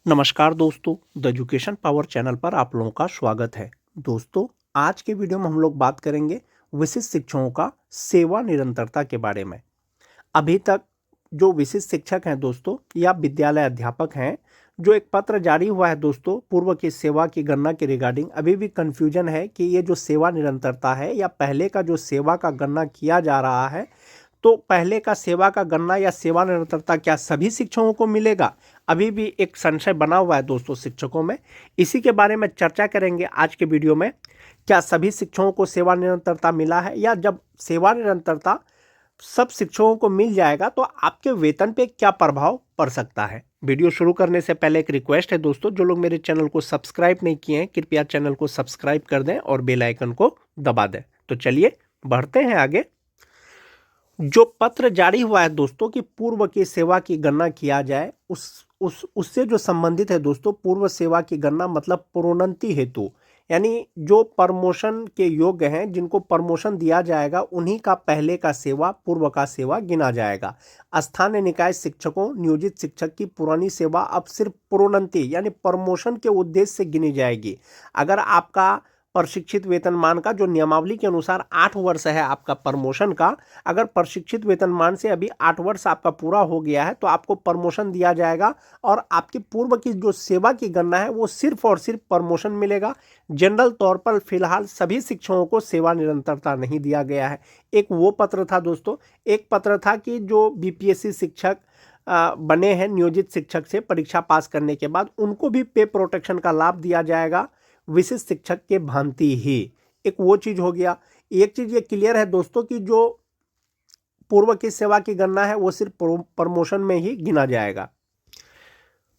नमस्कार दोस्तों, the education power channel पर आप लोगों का स्वागत है। दोस्तों, आज के वीडियो में हम लोग बात करेंगे विशिष्ट शिक्षकों का सेवा निरंतरता के बारे में। अभी तक जो विशिष्ट शिक्षक हैं दोस्तों या विद्यालय अध्यापक हैं, जो एक पत्र जारी हुआ है दोस्तों पूर्व की सेवा की गणना के रिगार्डिंग, अभी भी कन्फ्यूजन है कि ये जो सेवा निरंतरता है या पहले का जो सेवा का गणना किया जा रहा है, तो पहले का सेवा का गणना या सेवा निरंतरता क्या सभी शिक्षकों को मिलेगा? अभी भी एक संशय बना हुआ है दोस्तों शिक्षकों में। इसी के बारे में चर्चा करेंगे आज के वीडियो में। क्या सभी शिक्षकों को सेवा निरंतरता मिला है, या जब सेवा निरंतरता सब शिक्षकों को मिल जाएगा तो आपके वेतन पे क्या प्रभाव पड़ सकता है? वीडियो शुरू करने से पहले एक रिक्वेस्ट है दोस्तों, जो लोग मेरे चैनल को सब्सक्राइब नहीं किए हैं कृपया चैनल को सब्सक्राइब कर दें और बेल आइकन को दबा दें। तो चलिए बढ़ते हैं आगे। जो पत्र जारी हुआ है दोस्तों कि पूर्व की सेवा की गणना किया जाए, उससे जो संबंधित है दोस्तों, पूर्व सेवा की गणना मतलब प्रोन्नति हेतु, यानी जो प्रमोशन के योग्य हैं, जिनको प्रमोशन दिया जाएगा, उन्हीं का पहले का सेवा पूर्व का सेवा गिना जाएगा। स्थानीय निकाय शिक्षकों नियोजित शिक्षक की पुरानी सेवा अब सिर्फ प्रोन्नति यानी प्रमोशन के उद्देश्य से गिनी जाएगी। अगर आपका प्रशिक्षित वेतनमान का जो नियमावली के अनुसार 8 वर्ष है आपका प्रमोशन का, अगर प्रशिक्षित वेतनमान से अभी 8 वर्ष आपका पूरा हो गया है तो आपको प्रमोशन दिया जाएगा और आपकी पूर्व की जो सेवा की गणना है वो सिर्फ और सिर्फ प्रमोशन मिलेगा। जनरल तौर पर फिलहाल सभी शिक्षकों को सेवा निरंतरता नहीं दिया गया है। एक वो पत्र था दोस्तों, एक पत्र था कि जो बीपीएससी शिक्षक बने हैं नियोजित शिक्षक से परीक्षा पास करने के बाद, उनको भी पे प्रोटेक्शन का लाभ दिया जाएगा विशिष्ट शिक्षक के भांति ही। एक वो चीज हो गया। एक चीज ये क्लियर है दोस्तों कि जो पूर्व की सेवा की गणना है वो सिर्फ प्रमोशन में ही गिना जाएगा।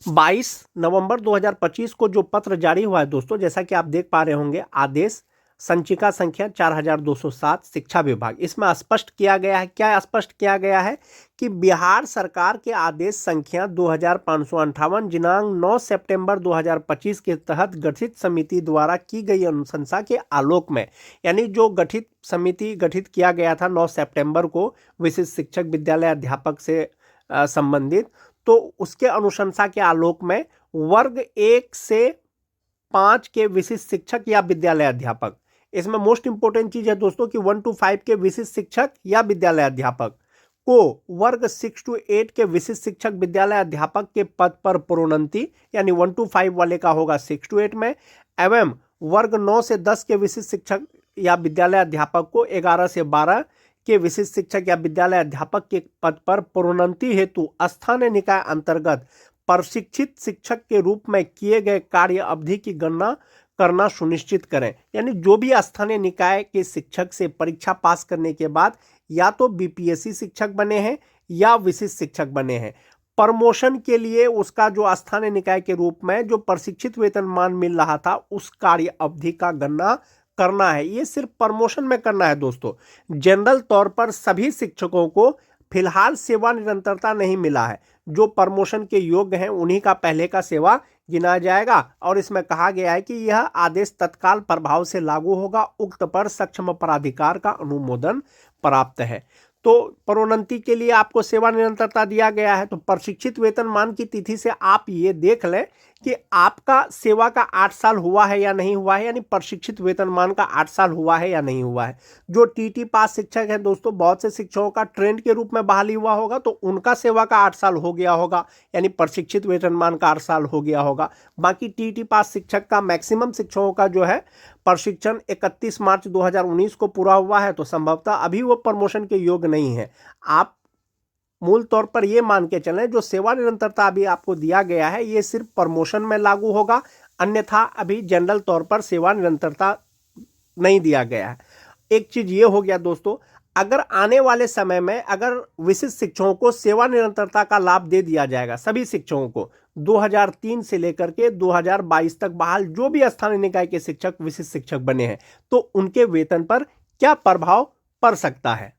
22 नवंबर 2025 को जो पत्र जारी हुआ है दोस्तों, जैसा कि आप देख पा रहे होंगे, आदेश संचिका संख्या 4207 शिक्षा विभाग, इसमें स्पष्ट किया गया है। क्या स्पष्ट किया गया है कि बिहार सरकार के आदेश संख्या 2558 दिनांक 9 सितंबर 2025 के तहत गठित समिति द्वारा की गई अनुशंसा के आलोक में, यानी जो गठित समिति गठित किया गया था 9 सितंबर को विशिष्ट शिक्षक विद्यालय अध्यापक से संबंधित, तो उसके अनुशंसा के आलोक में वर्ग 1 से 5 के विशिष्ट शिक्षक या विद्यालय अध्यापक, इसमें मोस्ट इंपोर्टेंट चीज है दोस्तों कि 1 to 5 के विशिष्ट शिक्षक या विद्यालय अध्यापक को वर्ग 6 to 8 के विशिष्ट शिक्षक विद्यालय अध्यापक के पद पर प्रोन्नति, यानी 1 to 5 वाले का होगा 6 to 8 में, एवं वर्ग 9 से 10 के विशिष्ट शिक्षक या विद्यालय अध्यापक को 11 से 12 के विशिष्ट शिक्षक या विद्यालय अध्यापक के पद पर प्रोन्नति हेतु स्थानीय निकाय अंतर्गत प्रशिक्षित शिक्षक के रूप में किए गए कार्य अवधि की गणना करना सुनिश्चित करें। यानी जो भी स्थानीय निकाय के शिक्षक से परीक्षा पास करने के बाद या तो बीपीएससी शिक्षक बने हैं या विशिष्ट शिक्षक बने हैं, प्रमोशन के लिए उसका जो स्थानीय निकाय के रूप में जो प्रशिक्षित वेतनमान मिल रहा था उस कार्य अवधि का गणना करना है। ये सिर्फ प्रमोशन में करना है दोस्तों। जनरल तौर पर सभी शिक्षकों को फिलहाल सेवा निरंतरता नहीं मिला है। जो प्रमोशन के योग्य हैं उन्हीं का पहले का सेवा गिना जाएगा, और इसमें कहा गया है कि यह आदेश तत्काल प्रभाव से लागू होगा। उक्त पर सक्षम प्राधिकार का अनुमोदन प्राप्त है। तो प्रोन्नति के लिए आपको सेवा निरंतरता दिया गया है। तो प्रशिक्षित वेतनमान की तिथि से आप ये देख लें कि आपका सेवा का 8 साल हुआ है या नहीं हुआ है, यानी प्रशिक्षित वेतनमान का 8 साल हुआ है या नहीं हुआ है। जो टीटी पास शिक्षक हैं दोस्तों, बहुत से शिक्षकों का ट्रेंड के रूप में बहाली हुआ होगा तो उनका सेवा का 8 साल हो गया होगा, यानी प्रशिक्षित वेतनमान का 8 साल हो गया होगा। बाकी टीटी पास शिक्षक का मैक्सिमम शिक्षकों का जो है प्रशिक्षण 31 मार्च 2019 को पूरा हुआ है, तो संभवतः अभी वो प्रमोशन के योग्य नहीं है। आप मूल तौर पर ये मान के चलें जो सेवा निरंतरता अभी आपको दिया गया है ये सिर्फ प्रमोशन में लागू होगा, अन्यथा अभी जनरल तौर पर सेवा निरंतरता नहीं दिया गया है। एक चीज ये हो गया दोस्तों, अगर आने वाले समय में अगर विशिष्ट शिक्षकों को सेवा निरंतरता का लाभ दे दिया जाएगा, सभी शिक्षकों को 2003 से लेकर के 2022 तक बहाल जो भी स्थानीय निकाय के शिक्षक विशिष्ट शिक्षक बने हैं, तो उनके वेतन पर क्या प्रभाव पड़ सकता है?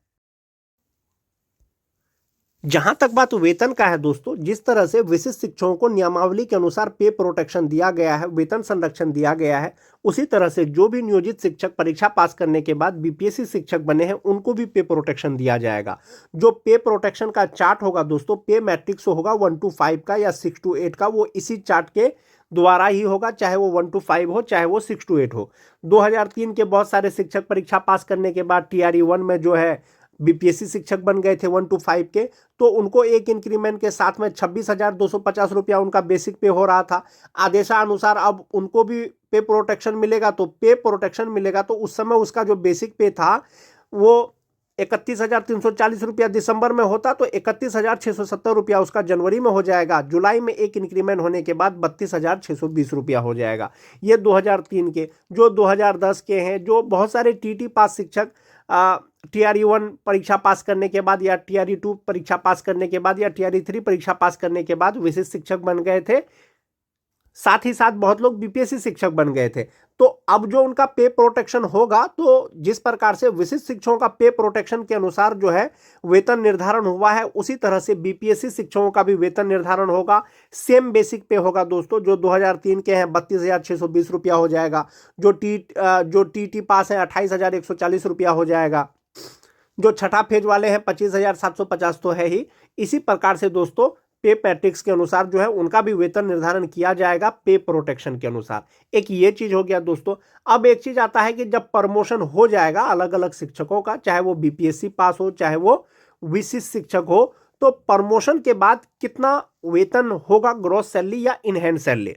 जहां तक बात वेतन का है दोस्तों, जिस तरह से विशिष्ट शिक्षकों को नियमावली के अनुसार पे प्रोटेक्शन दिया गया है, वेतन संरक्षण दिया गया है, उसी तरह से जो भी नियोजित शिक्षक परीक्षा पास करने के बाद बीपीएससी शिक्षक बने हैं उनको भी पे प्रोटेक्शन दिया जाएगा। जो पे प्रोटेक्शन का चार्ट होगा दोस्तों, पे मैट्रिक्स होगा 1 to 5 का या 6 to 8 का, वो इसी चार्ट के द्वारा ही होगा, चाहे वो 1 to 5 हो चाहे वो 6 to 8 हो। 2003 के बहुत सारे शिक्षक परीक्षा पास करने के बाद टीआरई 1 में जो है बीपीएससी शिक्षक बन गए थे 1 to 5 के, तो उनको एक इंक्रीमेंट के साथ में 26,250 रुपया उनका बेसिक पे हो रहा था। आदेशानुसार अब उनको भी पे प्रोटेक्शन मिलेगा, तो पे प्रोटेक्शन मिलेगा तो उस समय उसका जो बेसिक पे था वो 31,340 रुपया दिसंबर में होता, तो 31,670 रुपया उसका जनवरी में हो जाएगा। जुलाई में एक इंक्रीमेंट होने के बाद 32,620 रुपया हो जाएगा। ये 2003 के। जो 2010 के हैं, जो बहुत सारे टीटी पास शिक्षक टीआरई 1 परीक्षा पास करने के बाद या टीआरई 2 परीक्षा पास करने के बाद या टीआरई 3 परीक्षा पास करने के बाद विशिष्ट शिक्षक बन गए थे, साथ ही साथ बहुत लोग बीपीएससी शिक्षक बन गए थे। तो अब जो उनका पे प्रोटेक्शन होगा, तो जिस प्रकार से विशिष्ट शिक्षकों का पे प्रोटेक्शन के अनुसार जो है वेतन निर्धारण हुआ है, उसी तरह से बीपीएससी शिक्षकों का भी वेतन निर्धारण होगा। सेम बेसिक पे होगा दोस्तों। जो 2003 के हैं 32,620 रुपया हो जाएगा। जो टीटी पास है 28,140 रुपया हो जाएगा। जो छठा फेज वाले हैं 25,750 तो है ही। इसी प्रकार से दोस्तों पे पैट्रिक्स के अनुसार जो है उनका भी वेतन निर्धारण किया जाएगा पे प्रोटेक्शन के अनुसार। एक ये चीज हो गया दोस्तों। अब एक चीज आता है कि जब प्रमोशन हो जाएगा अलग अलग शिक्षकों का, चाहे वो बीपीएससी पास हो चाहे वो विशिष्ट शिक्षक हो, तो प्रमोशन के बाद कितना वेतन होगा, ग्रॉस सैलरी या इनहैंड सैलरी।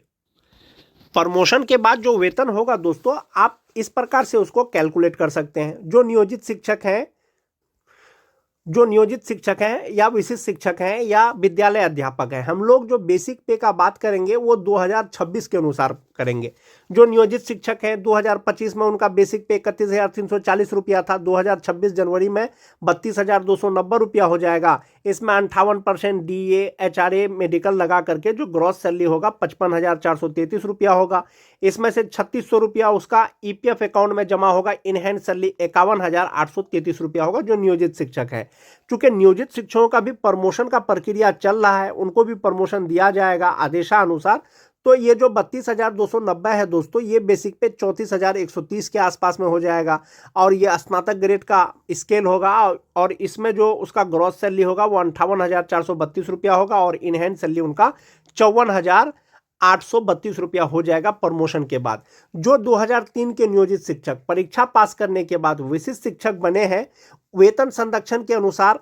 प्रमोशन के बाद जो वेतन होगा दोस्तों, आप इस प्रकार से उसको कैलकुलेट कर सकते हैं। जो नियोजित शिक्षक हैं या विशिष्ट शिक्षक हैं या विद्यालय अध्यापक हैं, हम लोग जो बेसिक पे का बात करेंगे वो 2026 के अनुसार करेंगे। जो नियोजित शिक्षक हैं 2025 में उनका बेसिक पे 31,340 रुपया था, 2026 जनवरी में 32,290 रुपया हो जाएगा। इसमें 58% डीए एचआरए मेडिकल लगा करके जो ग्रॉस सैलरी होगा 55,433 रुपया होगा। इसमें से 3,600 रुपया उसका ईपीएफ अकाउंट में जमा होगा। इनहैंड सैलरी 51,833 रुपया होगा जो नियोजित शिक्षक है। चूंकि नियोजित शिक्षकों का भी प्रमोशन का प्रक्रिया चल रहा है, उनको भी प्रमोशन दिया जाएगा आदेशानुसार। तो ये जो 32,290 है दोस्तों, ये बेसिक पे 34,130 के आसपास में हो जाएगा। और ये स्नातक ग्रेड का स्केल होगा, और इसमें जो उसका ग्रॉस सैलरी होगा वो 58,432 रुपया होगा, और इनहैंड सैलरी उनका 54,832 रुपया हो जाएगा प्रमोशन के बाद। जो 2003 के नियोजित शिक्षक परीक्षा पास करने के बाद विशिष्ट शिक्षक बने हैं, वेतन संरक्षण के अनुसार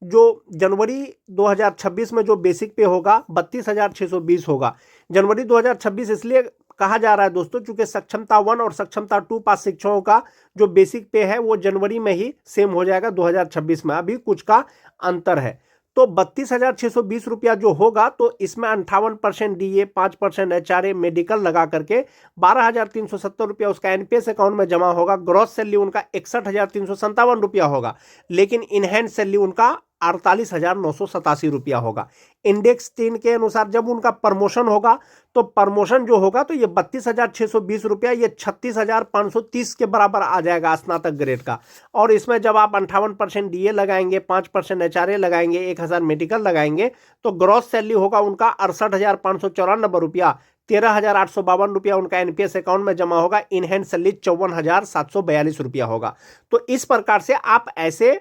जो जनवरी 2026 में जो बेसिक पे होगा 32,620 होगा। जनवरी 2026 इसलिए कहा जा रहा है दोस्तों चूंकि सक्षमता 1 और सक्षमता 2 पास शिक्षकों का जो बेसिक पे है वो जनवरी में ही सेम हो जाएगा 2026 में, अभी कुछ का अंतर है। तो 32,620 रुपया जो होगा, तो इसमें 58% डीए, 5% एचआरए मेडिकल लगा करके 12,370 रुपया उसका एनपीएस अकाउंट में जमा होगा। ग्रॉस सैलरी उनका 61,357 रुपया होगा, लेकिन इनहैंड सैलरी उनका 48,987 रुपया होगा। इंडेक्स 3 के अनुसार जब उनका प्रमोशन होगा, तो प्रमोशन जो होगा तो ये 32,620 रुपया, ये 36,530 के बराबर आ जाएगा स्नातक ग्रेड का। और इसमें जब आप 58% डीए लगाएंगे, 5% एचआरए लगाएंगे, 1,000 मेडिकल लगाएंगे, तो ग्रॉस सैलरी होगा उनका 68,594 रुपया। 13,852 रुपया उनका एनपीएस अकाउंट में जमा होगा। इनहैंड सैलरी 54,742 रुपया होगा। तो इस प्रकार से आप ऐसे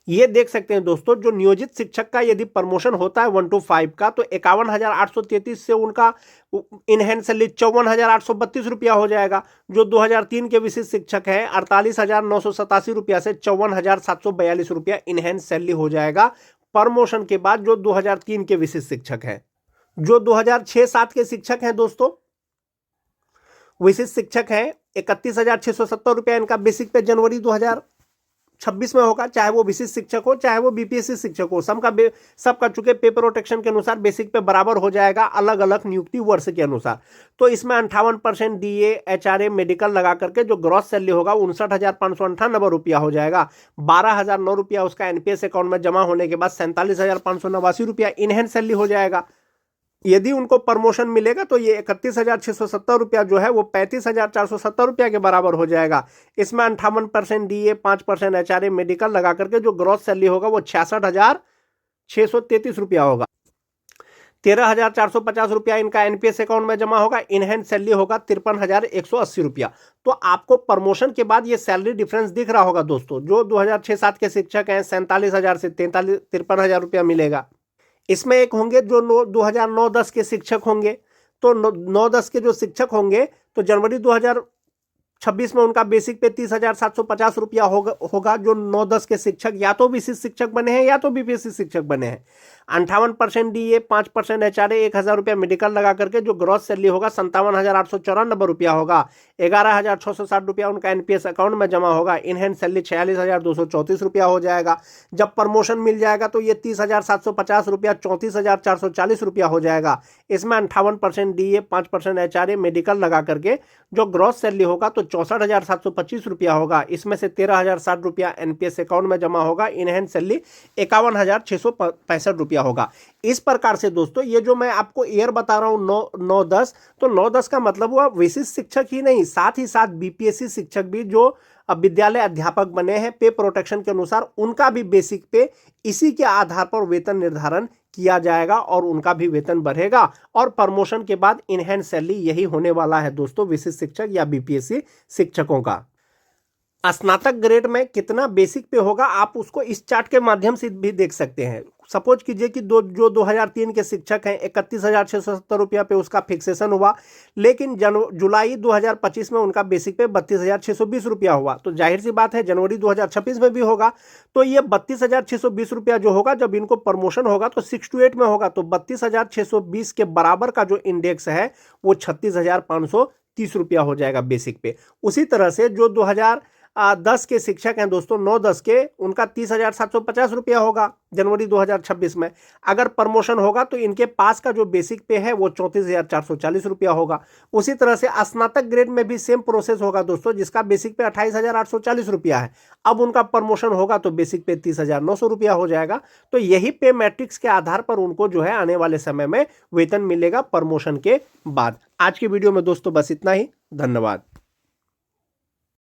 ये देख सकते हैं दोस्तों, जो नियोजित शिक्षक का यदि प्रमोशन होता है 1 to 5 का, तो 51,833 से उनका इनहैंड सैलरी 54,832 रुपया हो जाएगा। जो 2003 के विशिष्ट शिक्षक हैं 48,987 रुपया से 54,742 रुपया इनहैंड सैलरी हो जाएगा प्रमोशन के बाद, जो 2003 के विशिष्ट शिक्षक हैं। जो 2006-7 के शिक्षक हैं दोस्तों, विशिष्ट शिक्षक हैं, 31,670 रुपया इनका बेसिक पे जनवरी 2026 में होगा, चाहे वो विशिष्ट शिक्षक हो चाहे वो बीपीएससी शिक्षक हो। सबका चूंकि पे प्रोटेक्शन के अनुसार बेसिक पे बराबर हो जाएगा अलग अलग नियुक्ति वर्ष के अनुसार। तो इसमें 58% डीए एचआरए मेडिकल लगा करके जो ग्रॉस सैलरी होगा 59,598 रुपया हो जाएगा। 12,009 रुपया उसका एनपीएस अकाउंट में जमा होने के बाद 47,589 रुपया इनहैंड सैलरी हो जाएगा। यदि उनको प्रमोशन मिलेगा तो ये 31,670 रुपया जो है वो 35,470 रुपया के बराबर हो जाएगा। इसमें 58% डीए, 5% एचआरए मेडिकल लगा करके जो ग्रॉस सैलरी होगा वो रुपया होगा। 13,450 रुपया इनका एनपीएस अकाउंट में जमा होगा। इनहैंड सैलरी होगा 53,180 रुपया। तो आपको प्रमोशन के बाद ये सैलरी डिफरेंस दिख रहा होगा दोस्तों। जो 2006-07 के शिक्षक हैं 47,000 से 53,000 रुपया मिलेगा। इसमें एक होंगे जो 2009-10 के शिक्षक होंगे। तो 9-10 के जो शिक्षक होंगे तो जनवरी 2026 में उनका बेसिक पे 30,750 रुपया होगा। जो 9-10 के शिक्षक या तो विशिष्ट शिक्षक बने हैं या तो बीपीएससी शिक्षक बने हैं। 58% डीए, 5% एचआरए, 1,000 रुपया मेडिकल लगा करके जो ग्रॉस सैलरी होगा 57,894 रुपया होगा। 11,660 रुपया उनका एनपीएस अकाउंट में जमा होगा। इनहैंड सैलरी 46,234 रुपया हो जाएगा। जब प्रमोशन मिल जाएगा तो ये 30,750 रुपया 34,440 रुपया हो जाएगा। इसमें 58% डीए, 5% एचआरए, मेडिकल लगा करके जो ग्रॉस सैलरी होगा तो 64,725 रुपया होगा। इसमें से 13,060 रुपया एनपीएस अकाउंट में जमा होगा। इनहैंड सैलरी 51,665 रुपया होगा। इस प्रकार से दोस्तों ये जो मैं आपको ईयर बता रहा हूं 9-10, तो 9-10 का मतलब हुआ विशिष्ट शिक्षक ही नहीं, साथ ही साथ बीपीएससी शिक्षक भी जो अब विद्यालय अध्यापक बने हैं पे प्रोटेक्शन के अनुसार उनका भी बेसिक पे इसी के आधार पर वेतन निर्धारण किया जाएगा और उनका भी वेतन बढ़ेगा। और प्रमोशन के बाद इनहैंड सैलरी यही होने वाला है दोस्तों विशिष्ट शिक्षक या बीपीएससी शिक्षकों का। स्नातक ग्रेड में कितना बेसिक पे होगा आप उसको इस चार्ट के माध्यम से भी देख सकते हैं। सपोज कीजिए कि जो 2003 के शिक्षक हैं 31,670 रुपया पे उसका फिक्सेशन हुआ, लेकिन जुलाई 2025 में उनका बेसिक पे 32,620 रुपया हुआ। तो जाहिर सी बात है जनवरी 2026 में भी होगा। तो ये 32,620 रुपया जो होगा जब इनको प्रमोशन होगा तो 6 to 8 में होगा। तो 32,620 के बराबर का जो इंडेक्स है वो 36,530 रुपया हो जाएगा बेसिक पे। उसी तरह से जो 2010 के शिक्षक हैं दोस्तों 9-10 के उनका 30,750 रुपया होगा जनवरी 2026 में। अगर प्रमोशन होगा तो इनके पास का जो बेसिक पे है वो 34,440 रुपया होगा। उसी तरह से स्नातक ग्रेड में भी सेम प्रोसेस होगा दोस्तों, जिसका बेसिक पे 28,840 रुपया है। अब उनका प्रमोशन होगा तो बेसिक पे 30,900 रुपया हो जाएगा। तो यही पे मैट्रिक्स के आधार पर उनको जो है आने वाले समय में वेतन मिलेगा प्रमोशन के बाद। आज की वीडियो में दोस्तों बस इतना ही। धन्यवाद।